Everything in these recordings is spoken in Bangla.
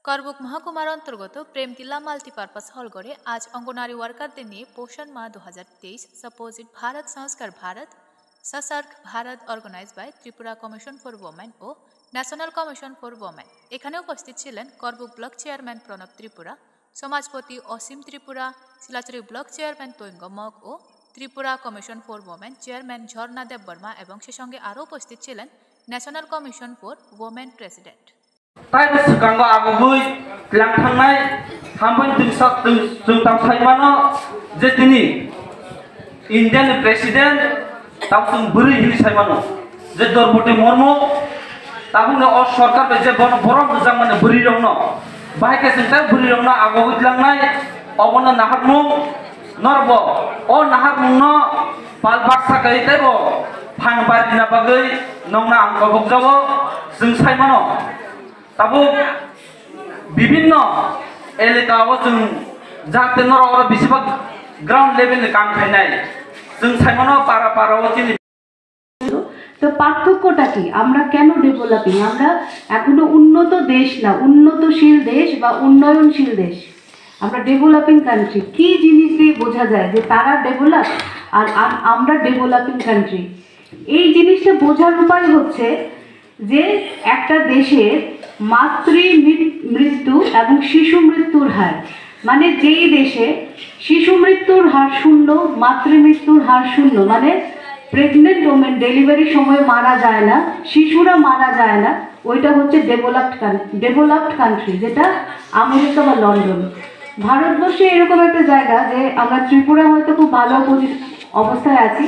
করবুক মহকুমার অন্তর্গত প্রেমতিলা মাল্টিপারপাস হলঘরে আজ অঙ্গনারী ওয়ার্কারদের নিয়ে পোষণ মাহ 2023 সাপোজিট ভারত সংস্কার ভারত সশর্ক Bharat organise by Tripura commission for women ও ন্যাশনাল কমিশন ফর ওমেন। এখানে উপস্থিত ছিলেন করবুক ব্লক চেয়ারম্যান প্রণব ত্রিপুরা, সমাজপতি অসীম ত্রিপুরা, শিলাচুরি ব্লক চেয়ারম্যান তৈঙ্গ মগ ও Tripura commission for women chairman Jharna Deb Barma এবং সে সঙ্গে আরও উপস্থিত ছিলেন national commission for women president. তাই সিগাঙ্গ আগুই লাंथांनाय हामबन जों तामसाइमानो जे दिनै इन्डियान प्रेसिडेंट तामसुं बुरै हिनि साइमानो जे द्रौपदी मुर्मु ताबुनो अ सरकार जे बरम मोजां माने बुरै रंनो बाहायके जों ता बुरै रंनो आगुइलांनाय अबनो नाहारमुं नरबो अ नाहारमुंनो पाल बाक्सा गैताइबो फानबारिना बागै नंना आंगबगजाबो जों साइमानो ताबो विभिन्न एलेकाओ जों जाहाथे नरआव बेसेबां ग्राउंड लेभेलनि काम खायनाय जों साइमानो पाराओ दिनै তো পার্থক্যটা কি? আমরা কেন ডেভেলপিং? আমরা এখনো উন্নত দেশ না, উন্নতশীল দেশ বা উন্নয়নশীল দেশ। আমরা ডেভেলপিং কান্ট্রি। কি জিনিস দিয়ে বোঝা যায় যে তারা ডেভেলপ আর আমরা ডেভেলপিং কান্ট্রি? এই জিনিসটা বোঝার উপায় হচ্ছে যে একটা দেশের মাতৃ মৃত্যু এবং শিশু মৃত্যুর হার, মানে যেই দেশে শিশু মৃত্যুর হার শূন্য, মাতৃ মৃত্যুর হার শূন্য, মানে প্রেগনেন্ট ওমেন ডেলিভারির সময় মারা যায় না, শিশুরা মারা যায় না, ওইটা হচ্ছে ডেভেলপড কান্ট্রি, যেটা আমেরিকা বা লন্ডন। ভারতবর্ষে এরকম একটা জায়গা যে আমরা ত্রিপুরা হয়তো খুব ভালো অবস্থায় আছি,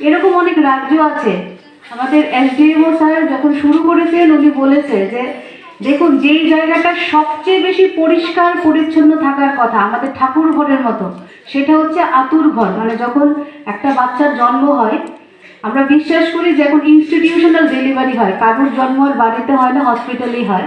এরকম অনেক রাজ্য আছে। আমাদের এসডিএমও স্যার যখন শুরু করেছেন উনি বলেছে যে দেখুন, যেই জায়গাটা সবচেয়ে বেশি পরিষ্কার পরিচ্ছন্ন থাকার কথা আমাদের ঠাকুর ঘরের মতো, সেটা হচ্ছে আতুর ঘর। মানে যখন একটা বাচ্চার জন্ম হয়, আমরা বিশ্বাস করি যে এখন ইনস্টিটিউশনাল ডেলিভারি হয়, কারোর জন্ম আর বাড়িতে হয় না, হসপিটালেই হয়।